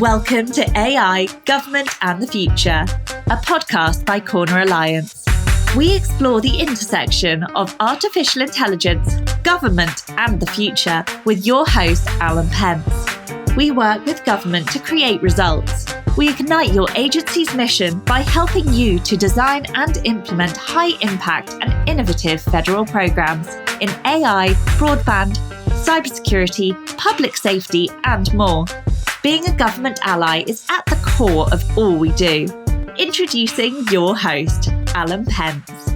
Welcome to AI, Government and the Future, a podcast by Corner Alliance. We explore the intersection of artificial intelligence, government and the future with your host, Alan Pentz. We work with government to create results. We ignite your agency's mission by helping you to design and implement high-impact and innovative federal programs in AI, broadband, cybersecurity, public safety, and more. Being a government ally is at the core of all we do. Introducing your host, Alan Pentz.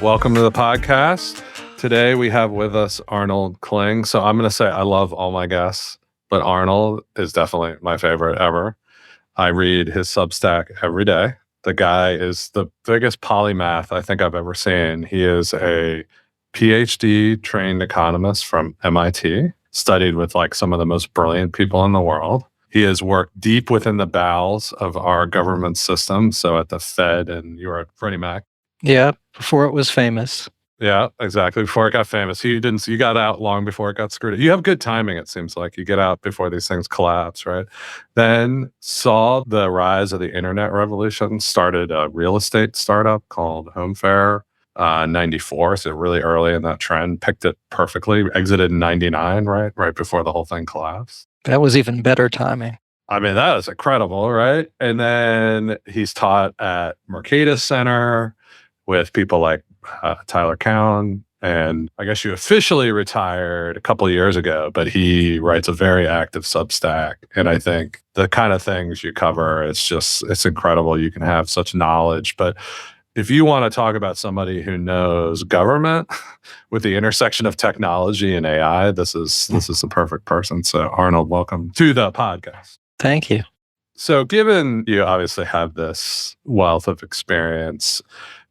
Welcome to the podcast. Today we have with us Arnold Kling. So I'm going to say I love all my guests, but Arnold is definitely my favorite ever. I read his Substack every day. The guy is the biggest polymath I think I've ever seen. He is a PhD trained economist from MIT, studied with like some of the most brilliant people in the world. He has worked deep within the bowels of our government system. So at the Fed, and you were at Freddie Mac. Yeah, before it was famous. Yeah, exactly. Before it got famous. You got out long before it got screwed up. You have good timing, it seems like. You get out before these things collapse, right? Then saw the rise of the internet revolution, started a real estate startup called Home Fair, 94, so really early in that trend, picked it perfectly, exited in 99, right before the whole thing collapsed. That was even better timing. I mean, that is incredible, right? And then he's taught at Mercatus Center with people like Tyler Cowen, and I guess you officially retired a couple of years ago, but he writes a very active Substack. And I think the kind of things you cover, it's incredible. You can have such knowledge, but if you want to talk about somebody who knows government with the intersection of technology and AI, this is the perfect person. So Arnold, welcome to the podcast. Thank you. So given you obviously have this wealth of experience,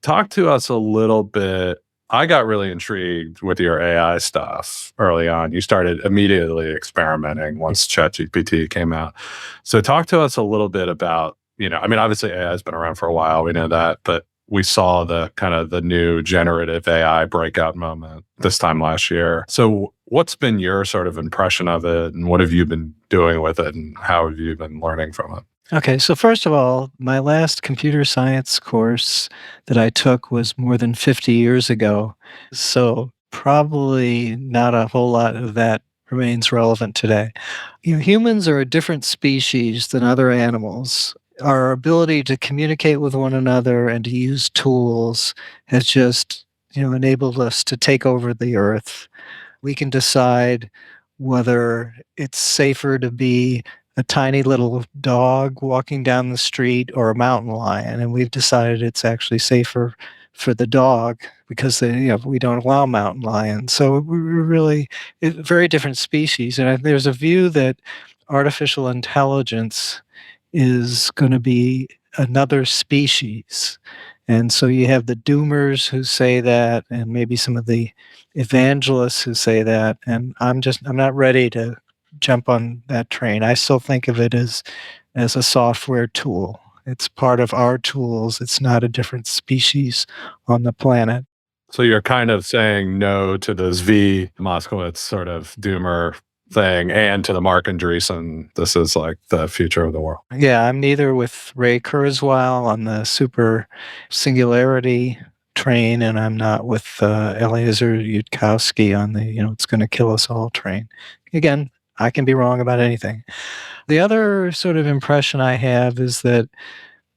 talk to us a little bit. I got really intrigued with your AI stuff early on. You started immediately experimenting once ChatGPT came out. So talk to us a little bit about, obviously AI has been around for a while. We know that, but we saw the kind of the new generative AI breakout moment this time last year. So what's been your sort of impression of it, and what have you been doing with it, and how have you been learning from it? Okay, so first of all, my last computer science course that I took was more than 50 years ago. So probably not a whole lot of that remains relevant today. Humans are a different species than other animals. Our ability to communicate with one another and to use tools has just, enabled us to take over the earth. We can decide whether it's safer to be a tiny little dog walking down the street or a mountain lion. And we've decided it's actually safer for the dog because we don't allow mountain lions. So we're really a very different species. And there's a view that artificial intelligence is going to be another species. And so you have the doomers who say that, and maybe some of the evangelists who say that. And I'm not ready to jump on that train. I still think of it as a software tool. It's part of our tools. It's not a different species on the planet. So you're kind of saying no to the Zvi Moskowitz sort of doomer thing, and to the Mark Andreessen, this is like the future of the world. Yeah, I'm neither with Ray Kurzweil on the super singularity train, and I'm not with Eliezer Yudkowsky on the, it's going to kill us all train. Again, I can be wrong about anything. The other sort of impression I have is that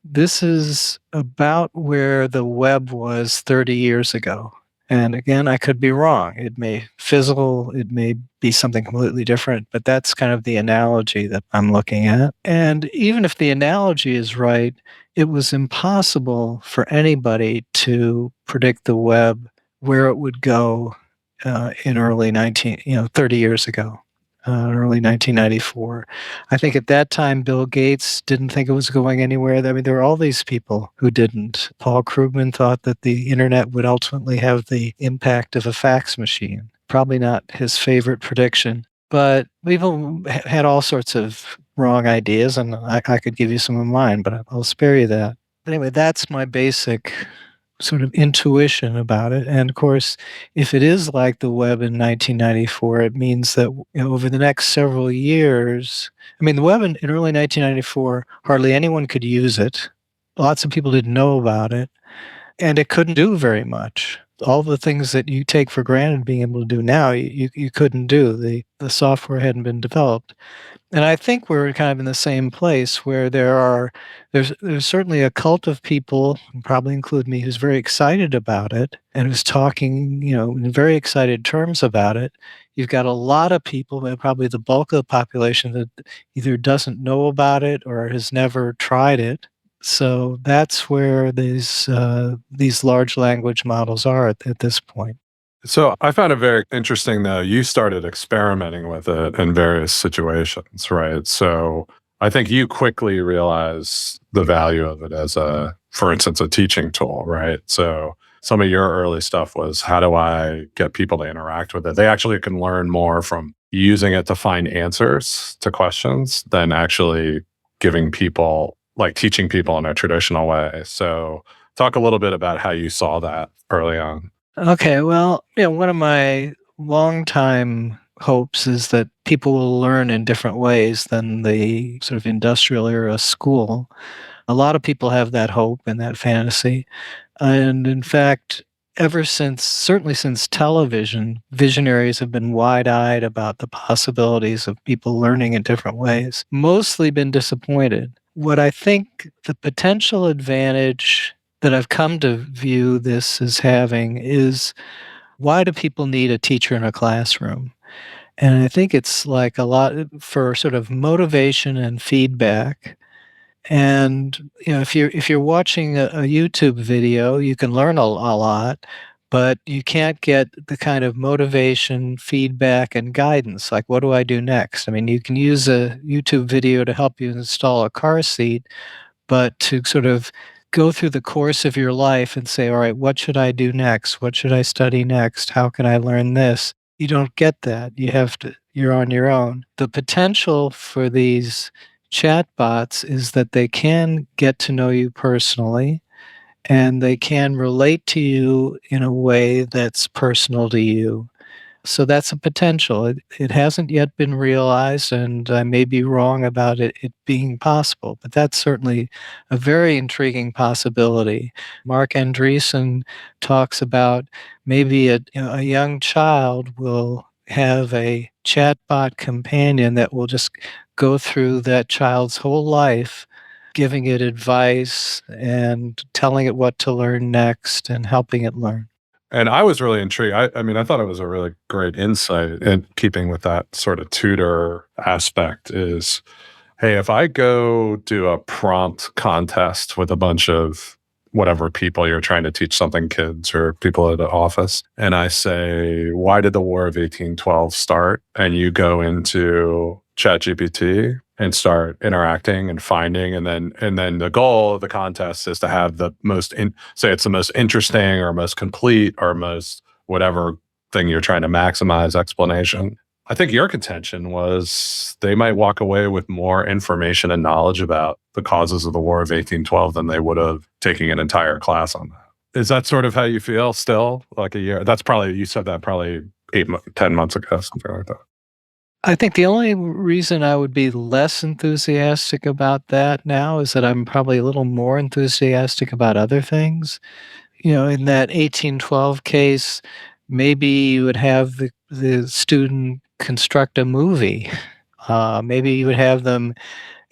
this is about where the web was 30 years ago. And again, I could be wrong. It may fizzle, it may be something completely different, but that's kind of the analogy that I'm looking at. And even if the analogy is right, it was impossible for anybody to predict the web, where it would go in 30 years ago. Early 1994. I think at that time, Bill Gates didn't think it was going anywhere. I mean, there were all these people who didn't. Paul Krugman thought that the internet would ultimately have the impact of a fax machine. Probably not his favorite prediction. But we've had all sorts of wrong ideas, and I could give you some of mine, but I'll spare you that. Anyway, that's my basic sort of intuition about it. And of course, if it is like the web in 1994, it means that over the next several years, I mean, the web in early 1994, hardly anyone could use it. Lots of people didn't know about it, and it couldn't do very much. All the things that you take for granted being able to do now, you couldn't do. The software hadn't been developed. And I think we're kind of in the same place where there's certainly a cult of people, probably include me, who's very excited about it and who's talking, in very excited terms about it. You've got a lot of people, and probably the bulk of the population, that either doesn't know about it or has never tried it. So that's where these large language models are at this point. So I found it very interesting, though. You started experimenting with it in various situations, right? So I think you quickly realized the value of it as for instance, a teaching tool, right? So some of your early stuff was, how do I get people to interact with it? They actually can learn more from using it to find answers to questions than actually giving people, like teaching people in a traditional way. So talk a little bit about how you saw that early on. Okay, well, one of my longtime hopes is that people will learn in different ways than the sort of industrial era school. A lot of people have that hope and that fantasy. And in fact, certainly since television, visionaries have been wide-eyed about the possibilities of people learning in different ways, mostly been disappointed. What I think the potential advantage that I've come to view this as having is, why do people need a teacher in a classroom? And I think it's like a lot for sort of motivation and feedback. And if you're watching a YouTube video, you can learn a lot, but you can't get the kind of motivation, feedback, and guidance. Like, what do I do next? I mean, you can use a YouTube video to help you install a car seat, but to sort of go through the course of your life and say, all right, what should I do next? What should I study next? How can I learn this? You don't get that. You're on your own. The potential for these chatbots is that they can get to know you personally, and they can relate to you in a way that's personal to you. So that's a potential. It hasn't yet been realized, and I may be wrong about it being possible, but that's certainly a very intriguing possibility. Mark Andreessen talks about maybe a young child will have a chatbot companion that will just go through that child's whole life, giving it advice and telling it what to learn next and helping it learn. And I was really intrigued. I mean, I thought it was a really great insight in keeping with that sort of tutor aspect is, hey, if I go do a prompt contest with a bunch of whatever people you're trying to teach something, kids or people at the office, and I say, why did the War of 1812 start? And you go into ChatGPT and start interacting and finding, and then the goal of the contest is to have the say it's the most interesting or most complete or most whatever thing you're trying to maximize explanation. I think your contention was they might walk away with more information and knowledge about the causes of the War of 1812 than they would have taking an entire class on that. Is that sort of how you feel still? Like a year? That's probably, you said that probably 10 months ago, something like that. I think the only reason I would be less enthusiastic about that now is that I'm probably a little more enthusiastic about other things. In that 1812 case, maybe you would have the student construct a movie. Maybe you would have them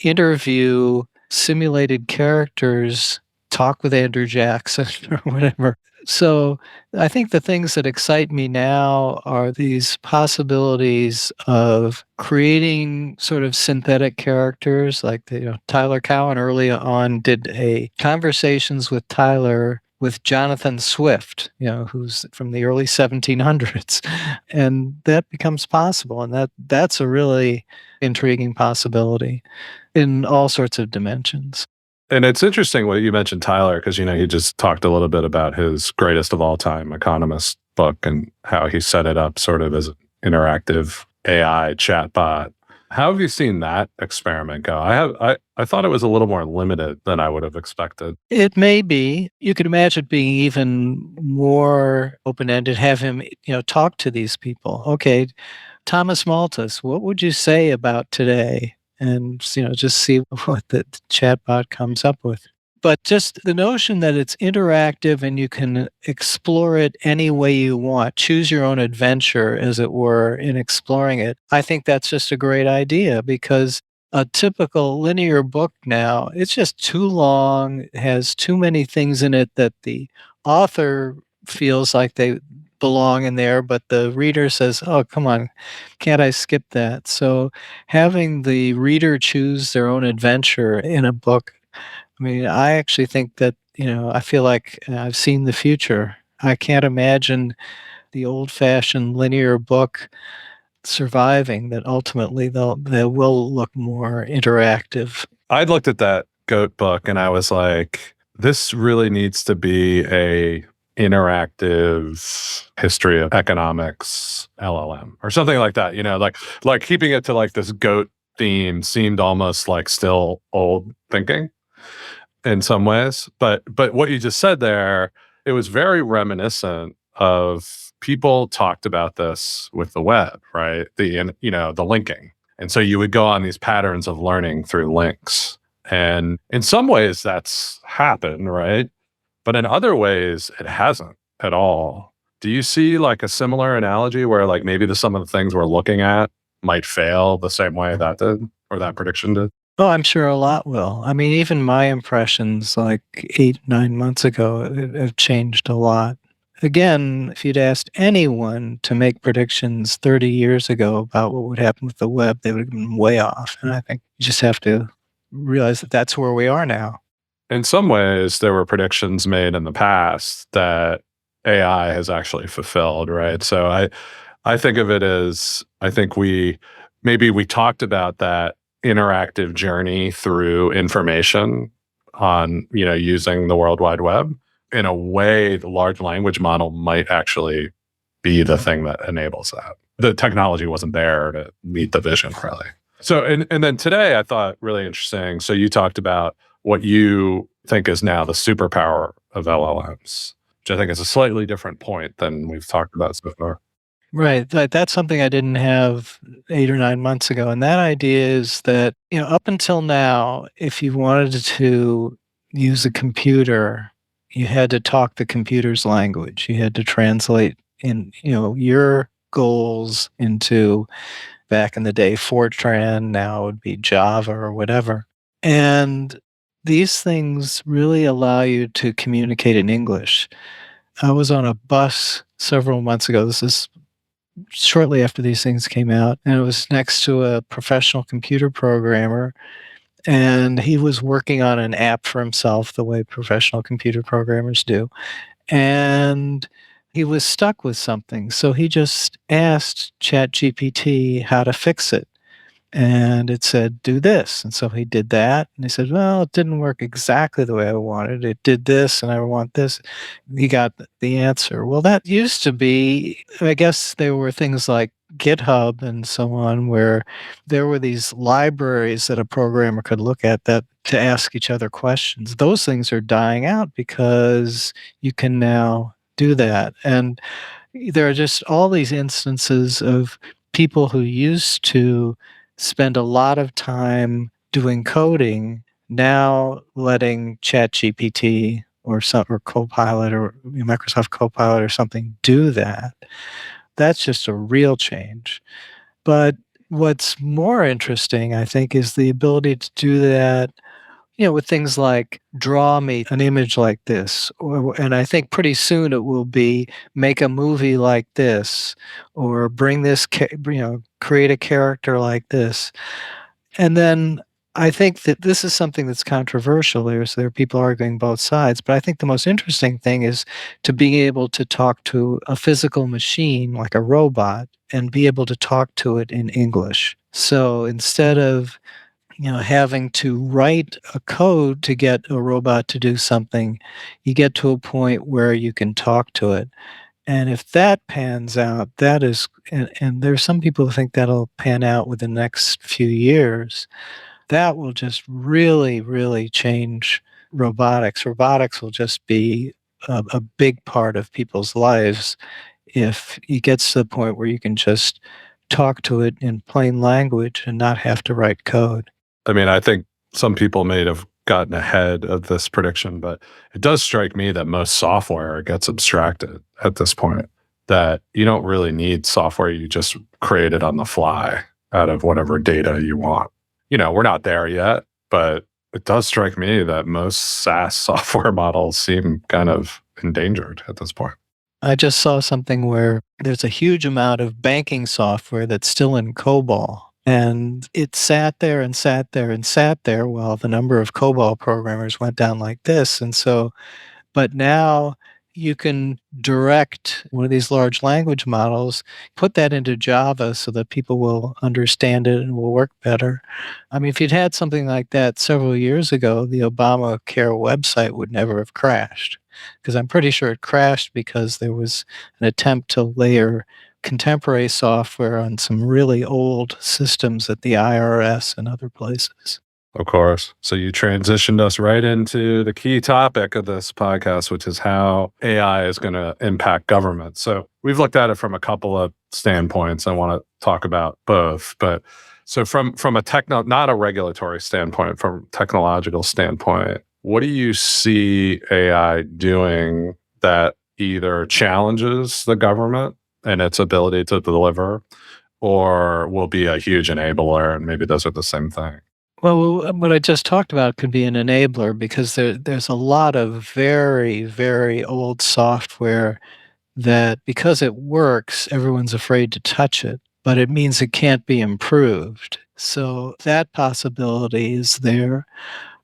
interview simulated characters, talk with Andrew Jackson or whatever. So I think the things that excite me now are these possibilities of creating sort of synthetic characters. Like Tyler Cowen early on did a Conversations with Tyler with Jonathan Swift, who's from the early 1700s. And that becomes possible. And that's a really intriguing possibility in all sorts of dimensions. And it's interesting what you mentioned Tyler, because, he just talked a little bit about his greatest of all time economist book and how he set it up sort of as an interactive AI chatbot. How have you seen that experiment go? I thought it was a little more limited than I would have expected. It may be. You could imagine being even more open-ended, have him, talk to these people. Okay, Thomas Malthus, what would you say about today? And, just see what the chatbot comes up with. But just the notion that it's interactive and you can explore it any way you want, choose your own adventure, as it were, in exploring it, I think that's just a great idea, because a typical linear book now, it's just too long, it has too many things in it that the author feels like they belong in there, but the reader says, oh, come on, can't I skip that? So having the reader choose their own adventure in a book, I mean, I actually think that, I feel like I've seen the future. I can't imagine the old-fashioned linear book surviving, that ultimately they will look more interactive. I looked at that goat book and I was like, this really needs to be a interactive history of economics LLM or something like that. Like keeping it to like this goat theme seemed almost like still old thinking in some ways. But what you just said there, it was very reminiscent of people talked about this with the web, right? The linking. And so you would go on these patterns of learning through links. And in some ways that's happened, right? But in other ways it hasn't at all. Do you see like a similar analogy where like maybe some of the things we're looking at might fail the same way that did or that prediction did? Oh, I'm sure a lot will. I mean, even my impressions like 8, 9 months ago have changed a lot. Again, if you'd asked anyone to make predictions 30 years ago about what would happen with the web, they would have been way off. And I think you just have to realize that that's where we are now. In some ways, there were predictions made in the past that AI has actually fulfilled, right? So I think of it as, I think we talked about that interactive journey through information on, using the World Wide Web. In a way, the large language model might actually be the thing that enables that. The technology wasn't there to meet the vision, really. So, and then today I thought really interesting. So you talked about what you think is now the superpower of LLMs, which I think is a slightly different point than we've talked about so far. Right. That's something I didn't have 8 or 9 months ago. And that idea is that, up until now, if you wanted to use a computer, you had to talk the computer's language. You had to translate your goals into, back in the day, Fortran, now it would be Java or whatever. And these things really allow you to communicate in English. I was on a bus several months ago. This is shortly after these things came out, and it was next to a professional computer programmer, and he was working on an app for himself the way professional computer programmers do, and he was stuck with something, so he just asked ChatGPT how to fix it. And it said, do this. And so he did that. And he said, well, it didn't work exactly the way I wanted. It did this, and I want this. He got the answer. Well, that used to be, I guess there were things like GitHub and so on, where there were these libraries that a programmer could look at that to ask each other questions. Those things are dying out because you can now do that. And there are just all these instances of people who used to spend a lot of time doing coding, now letting ChatGPT or Copilot or Microsoft Copilot or something do that. That's just a real change. But what's more interesting, I think, is the ability to do that, with things like draw me an image like this, and I think pretty soon it will be make a movie like this, or bring this, create a character like this. And then I think that this is something that's controversial. There are people arguing both sides, but I think the most interesting thing is to be able to talk to a physical machine like a robot and be able to talk to it in English. So instead of having to write a code to get a robot to do something, you get to a point where you can talk to it. And if that pans out, that is, and there's some people who think that'll pan out within the next few years, that will just really, really change robotics. Robotics will just be a big part of people's lives if it gets to the point where you can just talk to it in plain language and not have to write code. I mean, I think some people may have gotten ahead of this prediction, but it does strike me that most software gets abstracted at this point, that you don't really need software. You just create it on the fly out of whatever data you want. We're not there yet, but it does strike me that most SaaS software models seem kind of endangered at this point. I just saw something where there's a huge amount of banking software that's still in COBOL. And it sat there and sat there and sat there while the number of COBOL programmers went down like this. And so, but now you can direct one of these large language models, put that into Java so that people will understand it and will work better. I mean, if you'd had something like that several years ago, the Obamacare website would never have crashed. Because I'm pretty sure it crashed because there was an attempt to layer contemporary software on some really old systems at the IRS and other places. Of course. So you transitioned us right into the key topic of this podcast, which is how AI is going to impact government. So we've looked at it from a couple of standpoints. I want to talk about both. But so from a not a regulatory standpoint, from a technological standpoint, what do you see AI doing that either challenges the government and its ability to deliver, or will be a huge enabler? And maybe those are the same thing. Well, what I just talked about could be an enabler because there's a lot of very, very old software that, because it works, everyone's afraid to touch it, but it means it can't be improved. So that possibility is there.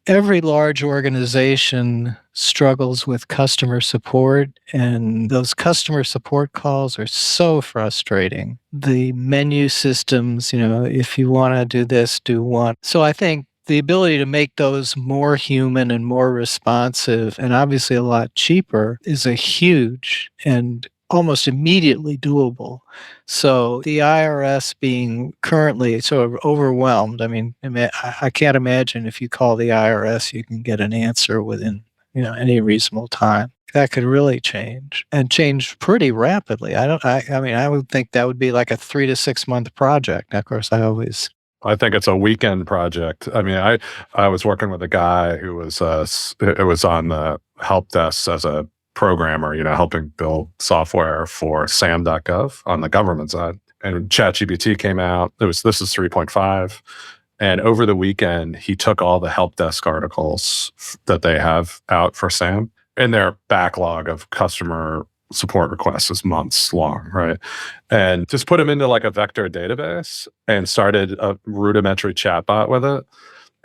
Every large organization struggles with customer support, and those customer support calls are so frustrating. The menu systems, if you want to do this, do one. So I think the ability to make those more human and more responsive and obviously a lot cheaper is a huge and almost immediately doable. So the IRS being currently sort of overwhelmed, I can't imagine if you call the IRS, you can get an answer within, any reasonable time. That could really change and change pretty rapidly. I would think that would be like a 3 to 6 month project. Of course, I think it's a weekend project. I mean, I was working with a guy who was on the help desk as a programmer, helping build software for SAM.gov on the government side. And ChatGPT came out. This is 3.5. And over the weekend, he took all the help desk articles that they have out for SAM, and their backlog of customer support requests is months long, right? And just put them into like a vector database and started a rudimentary chatbot with it.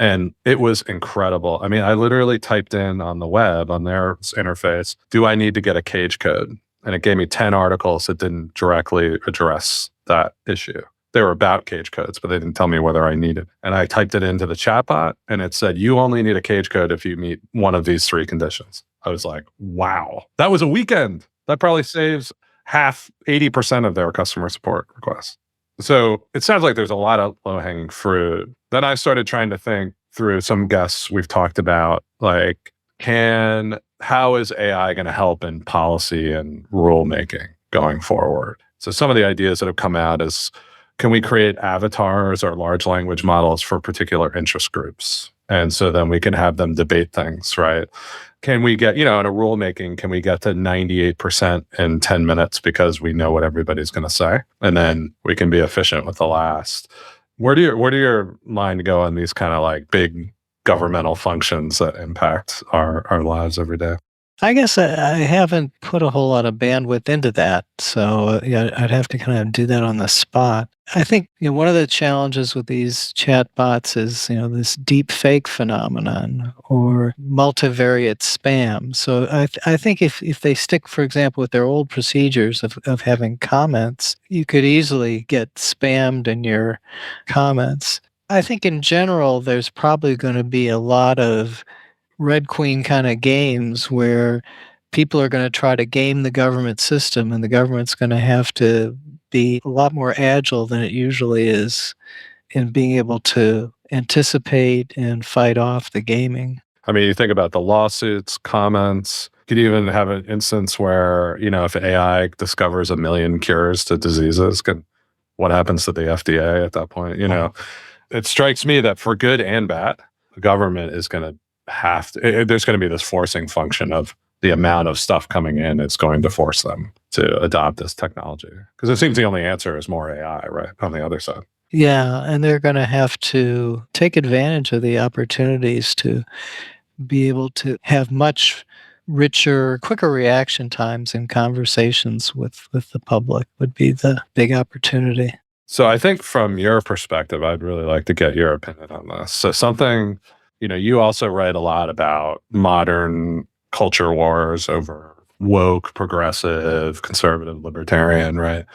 And it was incredible. I mean, I literally typed in on the web, on their interface, do I need to get a cage code? And it gave me 10 articles that didn't directly address that issue. They were about cage codes, but they didn't tell me whether I needed. And I typed it into the chatbot, and it said, you only need a cage code if you meet one of these 3 conditions. I was like, wow, that was a weekend. That probably saves 80% of their customer support requests. So it sounds like there's a lot of low-hanging fruit. Then I started trying to think through some guests we've talked about, like, how is AI going to help in policy and rulemaking going forward? So some of the ideas that have come out is, can we create avatars or large language models for particular interest groups? And so then we can have them debate things, right? Can we get, in a rulemaking, can we get to 98% in 10 minutes because we know what everybody's going to say? And then we can be efficient with the last. Where do your mind go on these kind of like big governmental functions that impact our lives every day? I guess I haven't put a whole lot of bandwidth into that. So I'd have to kind of do that on the spot. I think one of the challenges with these chatbots is this deep fake phenomenon or multivariate spam. So I think if they stick, for example, with their old procedures of having comments, you could easily get spammed in your comments. I think in general, there's probably going to be a lot of Red Queen kind of games where people are going to try to game the government system, and the government's going to have to be a lot more agile than it usually is in being able to anticipate and fight off the gaming. I mean, you think about the lawsuits, comments. You could even have an instance where, if AI discovers 1 million cures to diseases, what happens to the FDA at that point? It strikes me that for good and bad, the government is going to there's going to be this forcing function of the amount of stuff coming in. It's going to force them to adopt this technology. Because it seems the only answer is more AI, right, on the other side. Yeah, and they're going to have to take advantage of the opportunities to be able to have much richer, quicker reaction times in conversations with the public would be the big opportunity. So I think from your perspective, I'd really like to get your opinion on this. So something, you also write a lot about modern culture wars over woke, progressive, conservative, libertarian, right?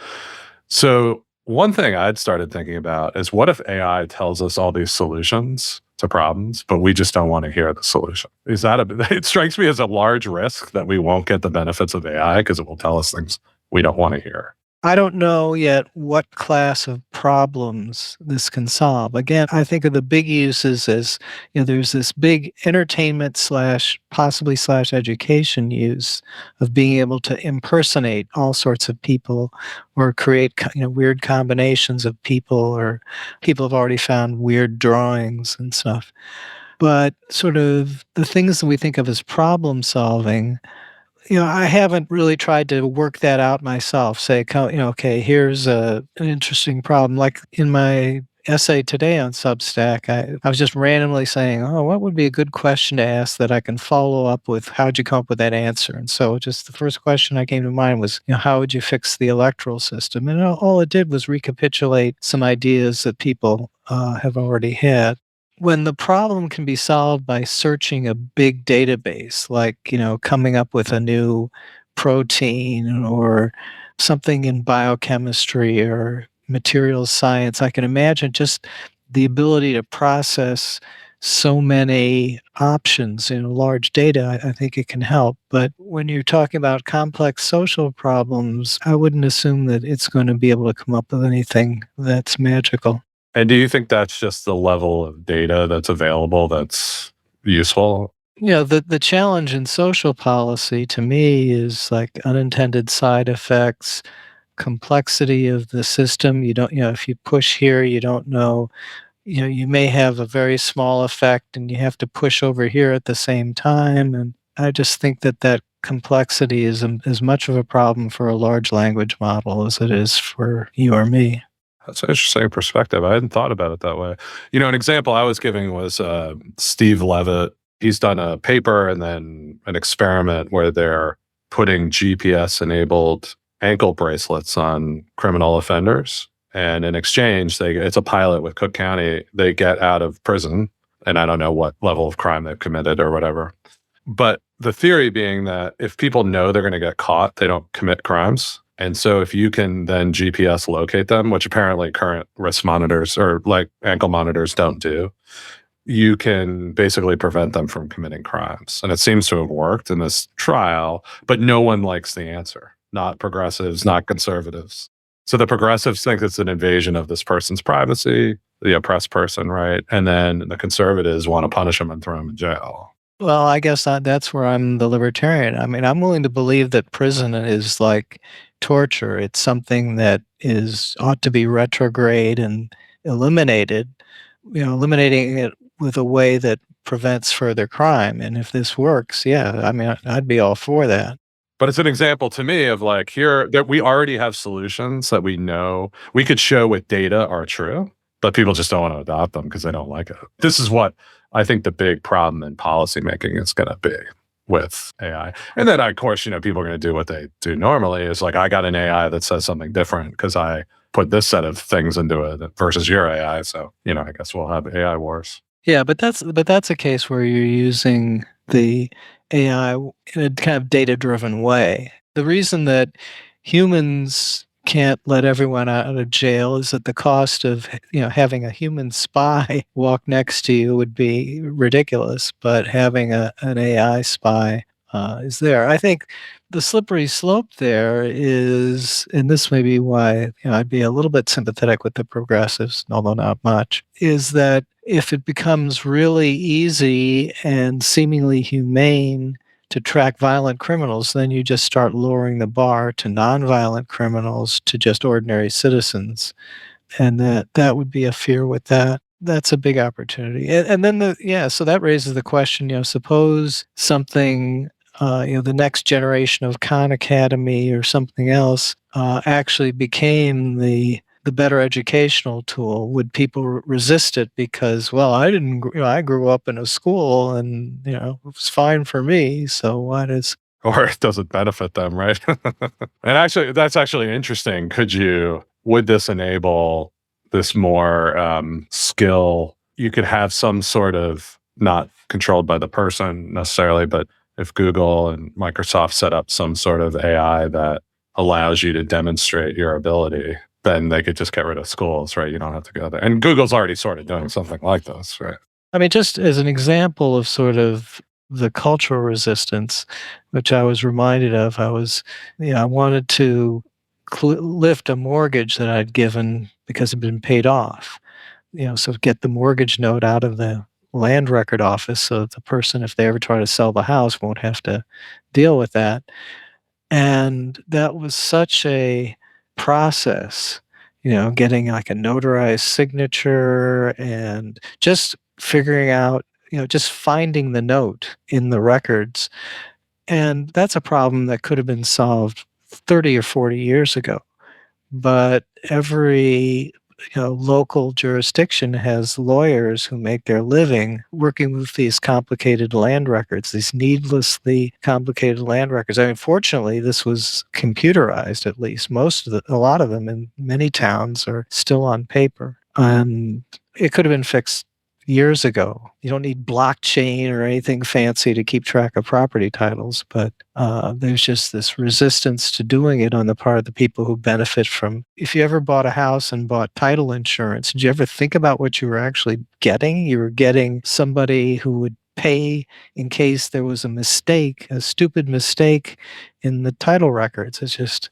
So one thing I'd started thinking about is, what if AI tells us all these solutions to problems, but we just don't want to hear the solution? It strikes me as a large risk that we won't get the benefits of AI because it will tell us things we don't want to hear. I don't know yet what class of problems this can solve. Again, I think of the big uses as, there's this big entertainment possibly education use of being able to impersonate all sorts of people or create, weird combinations of people, or people have already found weird drawings and stuff. But sort of the things that we think of as problem solving, I haven't really tried to work that out myself. Say, okay, here's an interesting problem. Like in my essay today on Substack, I was just randomly saying, what would be a good question to ask that I can follow up with? How'd you come up with that answer? And so just the first question that came to mind was, how would you fix the electoral system? And all it did was recapitulate some ideas that people have already had. When the problem can be solved by searching a big database, like, coming up with a new protein or something in biochemistry or materials science, I can imagine just the ability to process so many options in large data. I think it can help. But when you're talking about complex social problems, I wouldn't assume that it's going to be able to come up with anything that's magical. And do you think that's just the level of data that's available that's useful? The challenge in social policy to me is like unintended side effects, complexity of the system. You don't, if you push here, you don't know, you may have a very small effect and you have to push over here at the same time. And I just think that complexity is as much of a problem for a large language model as it is for you or me. That's an interesting perspective. I hadn't thought about it that way. An example I was giving was Steve Levitt. He's done a paper and then an experiment where they're putting GPS-enabled ankle bracelets on criminal offenders. And in exchange, it's a pilot with Cook County. They get out of prison, and I don't know what level of crime they've committed or whatever. But the theory being that if people know they're going to get caught, they don't commit crimes. And so if you can then GPS locate them, which apparently current wrist monitors or like ankle monitors don't do, you can basically prevent them from committing crimes. And it seems to have worked in this trial, but no one likes the answer. Not progressives, not conservatives. So the progressives think it's an invasion of this person's privacy, the oppressed person, right? And then the conservatives want to punish them and throw them in jail. Well, I guess that's where I'm the libertarian. I mean, I'm willing to believe that prison is like torture. It's something that ought to be retrograde and eliminated, eliminating it with a way that prevents further crime. And if this works, yeah, I mean, I'd be all for that. But it's an example to me of like that we already have solutions that we know we could show with data are true, but people just don't want to adopt them because they don't like it. This is what I think the big problem in policymaking is going to be with AI. And then, of course, people are going to do what they do normally is like, I got an AI that says something different because I put this set of things into it versus your AI. So, I guess we'll have AI wars. Yeah, but that's a case where you're using the AI in a kind of data-driven way. The reason that humans can't let everyone out of jail is that the cost of having a human spy walk next to you would be ridiculous, but having an AI spy is there. I think the slippery slope there is, and this may be why I'd be a little bit sympathetic with the progressives, although not much, is that if it becomes really easy and seemingly humane to track violent criminals, then you just start lowering the bar to nonviolent criminals, to just ordinary citizens. And that would be a fear with that. That's a big opportunity. And then so that raises the question, suppose something, the next generation of Khan Academy or something else actually became the better educational tool. Would people resist it because, well, I grew up in a school and, it was fine for me. So why does... Or it doesn't benefit them, right? And actually, that's actually interesting. Would this enable this more skill? You could have some sort of, not controlled by the person necessarily, but if Google and Microsoft set up some sort of AI that allows you to demonstrate your ability, then they could just get rid of schools, right? You don't have to go there. And Google's already sort of doing something like this, right? I mean, just as an example of sort of the cultural resistance, which I was reminded of, I wanted to lift a mortgage that I'd given because it had been paid off. So get the mortgage note out of the land record office so that the person, if they ever try to sell the house, won't have to deal with that. And that was such a process, getting like a notarized signature and just figuring out, just finding the note in the records. And that's a problem that could have been solved 30 or 40 years ago. But every local jurisdiction has lawyers who make their living working with these complicated land records, these needlessly complicated land records. I mean, fortunately, this was computerized, at least. A lot of them in many towns are still on paper. And it could have been fixed years ago. You don't need blockchain or anything fancy to keep track of property titles, but there's just this resistance to doing it on the part of the people who benefit from... If you ever bought a house and bought title insurance, did you ever think about what you were actually getting? You were getting somebody who would pay in case there was a stupid mistake in the title records. It's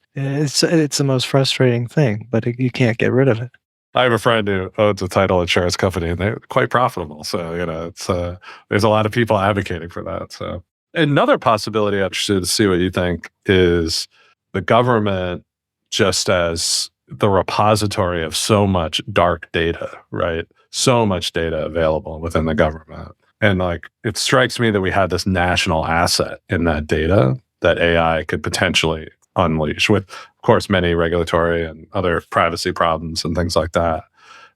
the most frustrating thing, but you can't get rid of it. I have a friend who owns a title insurance company, and they're quite profitable. So, it's there's a lot of people advocating for that. So, another possibility, I'm interested to see what you think, is the government just as the repository of so much dark data, right? So much data available within the government. And it strikes me that we have this national asset in that data that AI could potentially unleash, with, of course, many regulatory and other privacy problems and things like that.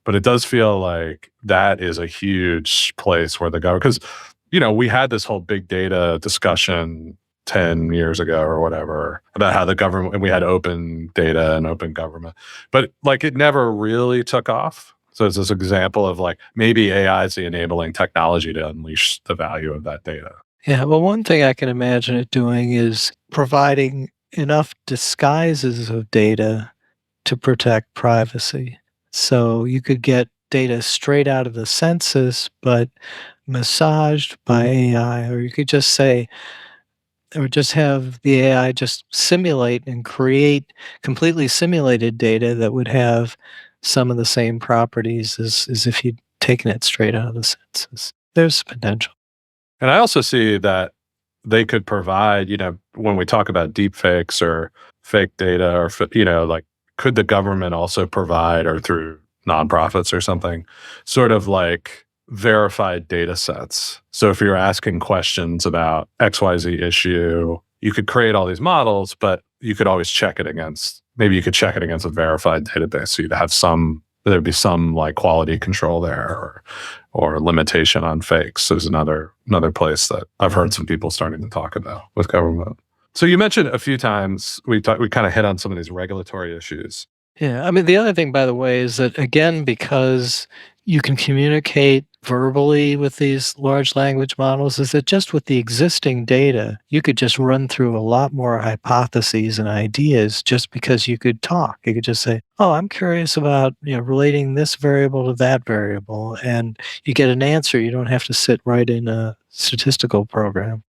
But it does feel like that is a huge place where the government, because, we had this whole big data discussion 10 years ago or whatever about how the government, and we had open data and open government, but it never really took off. So it's this example of maybe AI is the enabling technology to unleash the value of that data. Yeah, well, one thing I can imagine it doing is providing enough disguises of data to protect privacy. So you could get data straight out of the census, but massaged by AI, or you could just say, or just have the AI just simulate and create completely simulated data that would have some of the same properties as if you'd taken it straight out of the census. There's potential. And I also see that they could provide, when we talk about deep fakes or fake data, or, could the government also provide, or through nonprofits or something, sort of verified data sets? So if you're asking questions about XYZ issue, you could create all these models, but you could always check it against, maybe you could check it against a verified database. So you'd have there'd be some quality control there, or limitation on fakes. There's another place that I've heard some people starting to talk about with government. So you mentioned a few times, we kind of hit on some of these regulatory issues. Yeah, I mean, the other thing, by the way, is that, again, because you can communicate verbally with these large language models, is that just with the existing data, you could just run through a lot more hypotheses and ideas just because you could talk. You could just say, oh, I'm curious about relating this variable to that variable, and you get an answer. You don't have to sit right in a statistical program.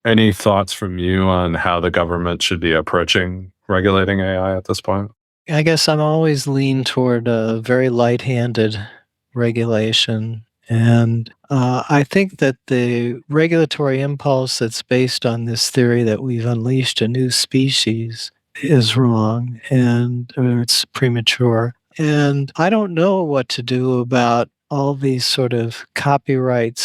Any thoughts from you on how the government should be approaching regulating AI at this point? I guess I'm always lean toward a very light-handed regulation. And I think that the regulatory impulse that's based on this theory that we've unleashed a new species is wrong or it's premature. And I don't know what to do about all these sort of copyright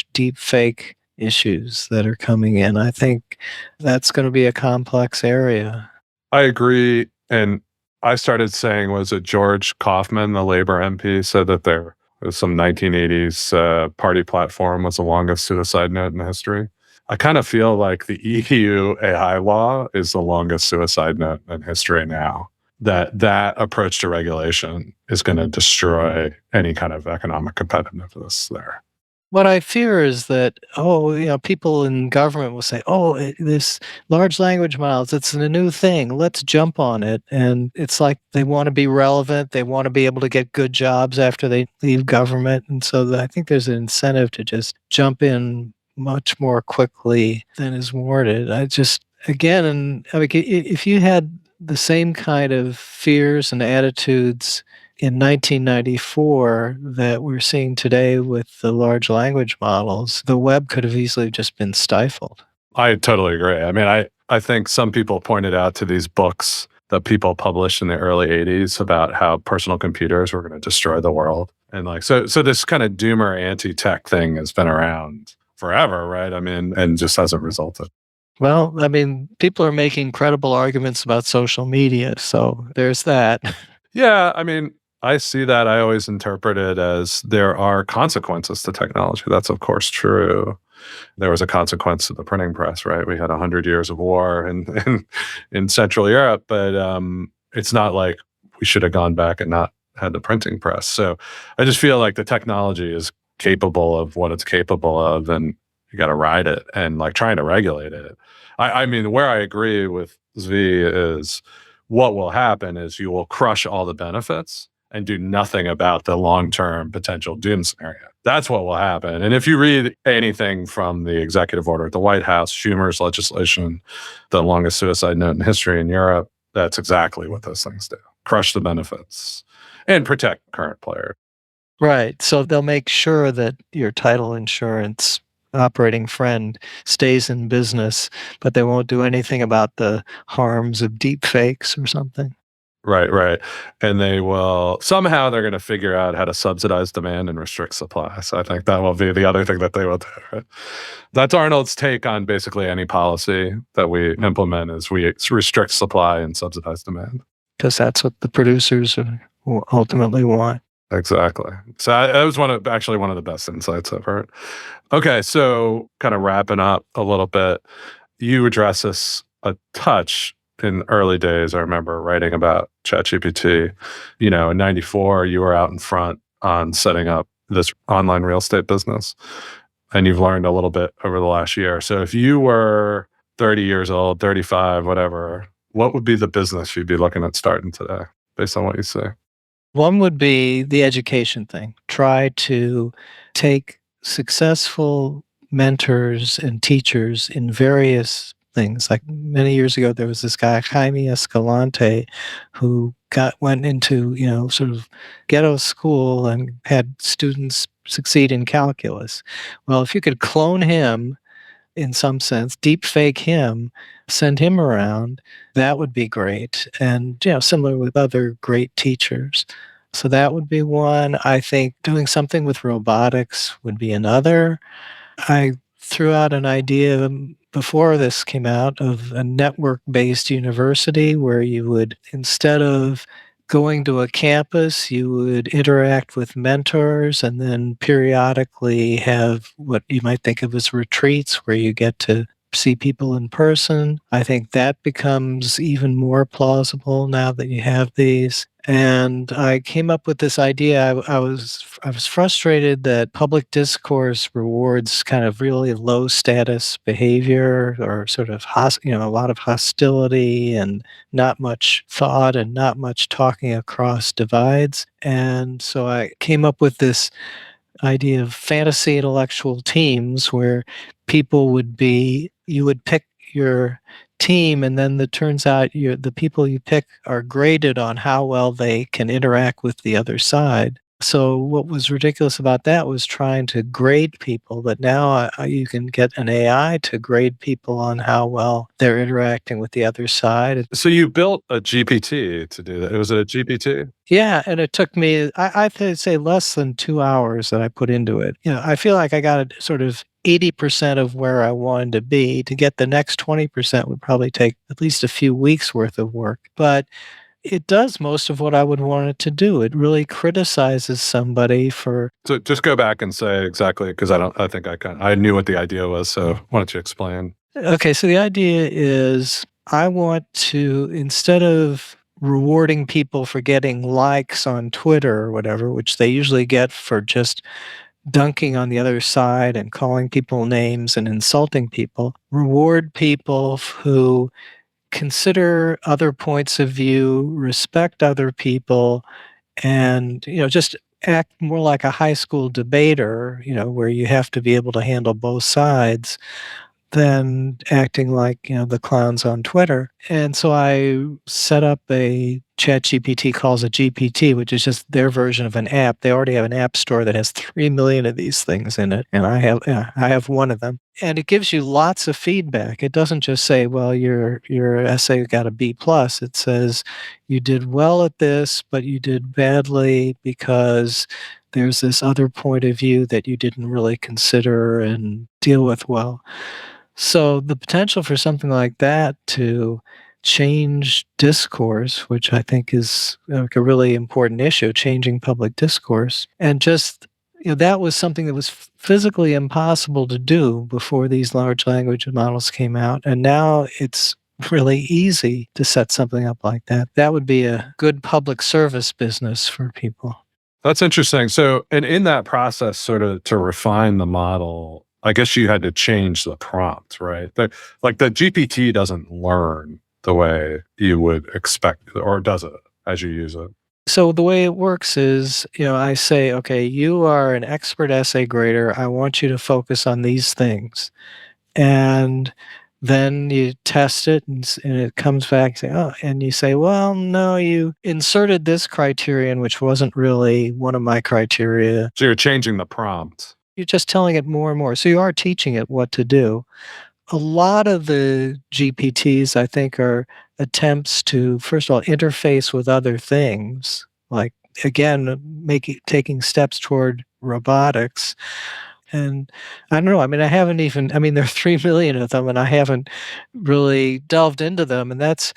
/ deep fake issues that are coming in. I think that's going to be a complex area. I agree. And I started saying, was it George Kaufman, the Labor MP, said that there was some 1980s party platform was the longest suicide note in history. I kind of feel like the EU AI law is the longest suicide note in history now. That approach to regulation is going to destroy any kind of economic competitiveness there. What I fear is that, people in government will say, this large language models, it's a new thing. Let's jump on it. And it's like they want to be relevant. They want to be able to get good jobs after they leave government. And so I think there's an incentive to just jump in much more quickly than is warranted. If you had the same kind of fears and attitudes in 1994 that we're seeing today with the large language models, the web could have easily just been stifled. I totally agree. I mean, I think some people pointed out to these books that people published in the early 80s about how personal computers were going to destroy the world. And so this kind of doomer anti-tech thing has been around forever, right? I mean, and just hasn't resulted. Well, I mean, people are making credible arguments about social media, so there's that. Yeah, I mean, I see that. I always interpret it as there are consequences to technology. That's, of course, true. There was a consequence to the printing press, right? We had 100 years of war in Central Europe, but it's not like we should have gone back and not had the printing press. So I just feel like the technology is capable of what it's capable of, and you got to ride it and trying to regulate it. I mean, where I agree with Zvi is what will happen is you will crush all the benefits and do nothing about the long-term potential doom scenario. That's what will happen. And if you read anything from the executive order at the White House, Schumer's legislation, the longest suicide note in history in Europe, that's exactly what those things do. Crush the benefits and protect current players. Right. So they'll make sure that your title insurance operating friend stays in business, but they won't do anything about the harms of deep fakes or something. Right. And they're going to figure out how to subsidize demand and restrict supply. So I think that will be the other thing that they will do. Right? That's Arnold's take on basically any policy that we implement is we restrict supply and subsidize demand. Because that's what the producers will ultimately want. Exactly. So that was one of the best insights I've heard. Okay, so kind of wrapping up a little bit, you address this a touch in early days. I remember writing about ChatGPT. In 94, you were out in front on setting up this online real estate business, and you've learned a little bit over the last year. So if you were 30 years old, 35, whatever, what would be the business you'd be looking at starting today based on what you say? One would be the education thing. Try to take successful mentors and teachers in various things. Like many years ago, there was this guy, Jaime Escalante, who went into, sort of ghetto school and had students succeed in calculus. Well, if you could clone him in some sense, deep fake him, send him around, that would be great. And, similar with other great teachers. So that would be one. I think doing something with robotics would be another. I threw out an idea before this came out of a network-based university where you would, instead of going to a campus, you would interact with mentors and then periodically have what you might think of as retreats where you get to see people in person. I think that becomes even more plausible now that you have these. And I came up with this idea. I was frustrated that public discourse rewards kind of really low status behavior or sort of a lot of hostility and not much thought and not much talking across divides. And so I came up with this idea of fantasy intellectual teams where people would be you would pick your team, and then it turns out the people you pick are graded on how well they can interact with the other side. So what was ridiculous about that was trying to grade people, but now you can get an AI to grade people on how well they're interacting with the other side. So you built a GPT to do that. Was it a GPT? Yeah, and it took me, I'd say less than 2 hours that I put into it. I feel like I got it sort of 80% of where I wanted to be. To get the next 20% would probably take at least a few weeks worth of work. But it does most of what I would want it to do. It really criticizes somebody for. So just go back and say exactly, because I knew what the idea was. So why don't you explain? Okay, so the idea is I want to, instead of rewarding people for getting likes on Twitter or whatever, which they usually get for just dunking on the other side and calling people names and insulting people, reward people who consider other points of view, respect other people, and just act more like a high school debater, where you have to be able to handle both sides, than acting like the clowns on Twitter. And so I set up a ChatGPT calls a GPT, which is just their version of an app. They already have an app store that has 3 million of these things in it, and I have one of them. And it gives you lots of feedback. It doesn't just say, well, your essay got a B plus. It says you did well at this, but you did badly because there's this other point of view that you didn't really consider and deal with well. So the potential for something like that to change discourse, which I think is like a really important issue, changing public discourse, and just that was something that was physically impossible to do before these large language models came out, and now it's really easy to set something up like that. That would be a good public service business for people. That's interesting. So, and in that process, sort of to refine the model, I guess you had to change the prompt, right? Like the GPT doesn't learn the way you would expect, or does it as you use it? So the way it works is, I say, okay, you are an expert essay grader. I want you to focus on these things. And then you test it and it comes back and you say, well, no, you inserted this criterion, which wasn't really one of my criteria. So you're changing the prompt. You're just telling it more and more. So you are teaching it what to do. A lot of the GPTs, I think, are attempts to, first of all, interface with other things, like, again, taking steps toward robotics. And I don't know, there are 3 million of them, and I haven't really delved into them. And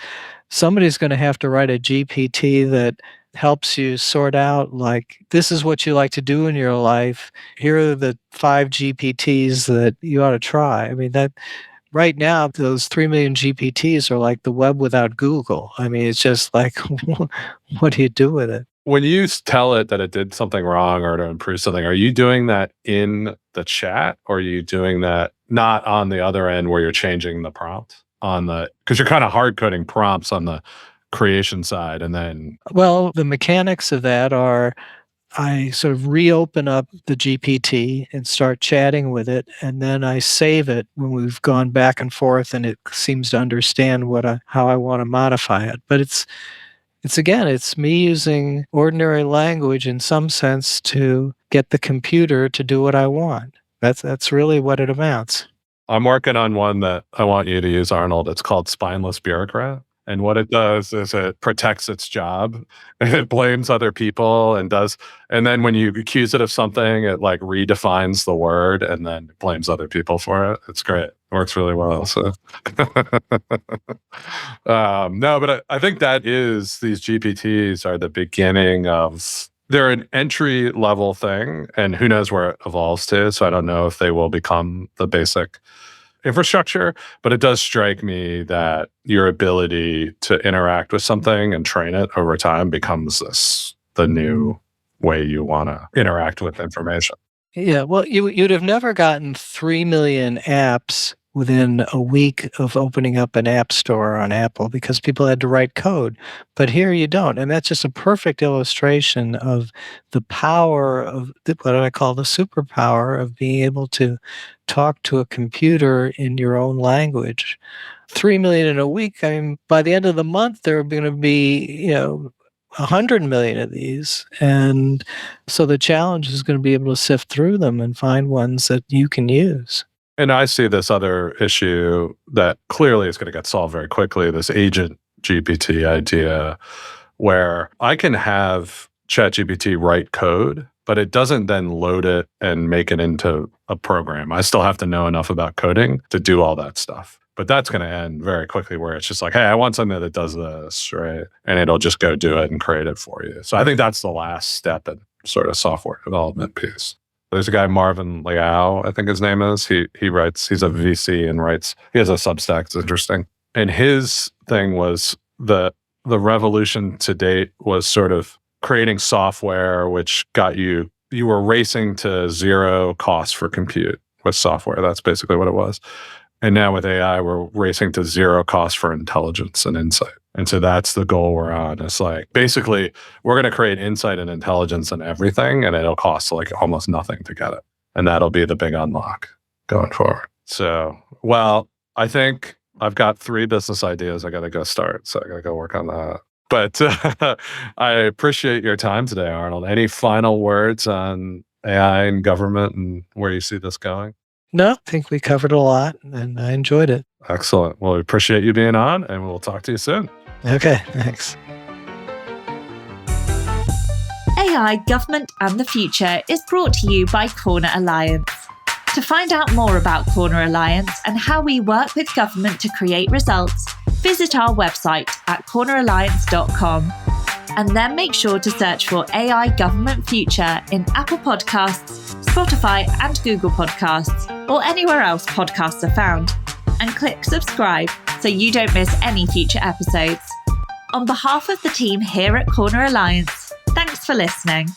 somebody's going to have to write a GPT that helps you sort out, like, this is what you like to do in your life. Here are the 5 GPTs that you ought to try. Right now, those 3 million GPTs are like the web without Google. It's just like, what do you do with it? When you tell it that it did something wrong or to improve something, are you doing that in the chat, or are you doing that not on the other end where you're changing the prompt because you're kind of hard coding prompts on the creation side, and then? Well, the mechanics of that are, I sort of reopen up the GPT and start chatting with it, and then I save it when we've gone back and forth and it seems to understand how I want to modify it. But it's me using ordinary language in some sense to get the computer to do what I want. That's really what it amounts. I'm working on one that I want you to use, Arnold. It's called Spineless Bureaucrat. And what it does is it protects its job, and it blames other people and then when you accuse it of something, it like redefines the word and then blames other people for it. It's great. It works really well. So, no, but I think these GPTs are the beginning of, they're an entry level thing, and who knows where it evolves to. So I don't know if they will become the basic infrastructure, but it does strike me that your ability to interact with something and train it over time becomes the new way you want to interact with information. Yeah, well, you'd have never gotten 3 million apps within a week of opening up an app store on Apple because people had to write code. But here you don't. And that's just a perfect illustration of the power of what I call the superpower of being able to talk to a computer in your own language. 3 million in a week. I mean, by the end of the month, there are going to be, 100 million of these. And so the challenge is going to be able to sift through them and find ones that you can use. And I see this other issue that clearly is going to get solved very quickly, this agent GPT idea, where I can have ChatGPT write code, but it doesn't then load it and make it into a program. I still have to know enough about coding to do all that stuff. But that's going to end very quickly where it's just like, hey, I want something that does this, right? And it'll just go do it and create it for you. So I think that's the last step in sort of software development piece. There's a guy, Marvin Liao, I think his name is. He writes, he's a VC and writes, he has a Substack, it's interesting. And his thing was the revolution to date was sort of creating software which got you were racing to zero cost for compute with software. That's basically what it was. And now with AI, we're racing to zero cost for intelligence and insight. And so that's the goal we're on. It's like, basically, we're going to create insight and intelligence in everything, and it'll cost like almost nothing to get it. And that'll be the big unlock going forward. So, well, I think I've got 3 business ideas I got to go start. So I got to go work on that. But I appreciate your time today, Arnold. Any final words on AI and government and where you see this going? No, I think we covered a lot, and I enjoyed it. Excellent. Well, we appreciate you being on, and we'll talk to you soon. Okay, thanks. AI, Government and the Future is brought to you by Corner Alliance. To find out more about Corner Alliance and how we work with government to create results, visit our website at corneralliance.com. And then make sure to search for AI Government Future in Apple Podcasts, Spotify and Google Podcasts, or anywhere else podcasts are found. And click subscribe so you don't miss any future episodes. On behalf of the team here at Corner Alliance, thanks for listening.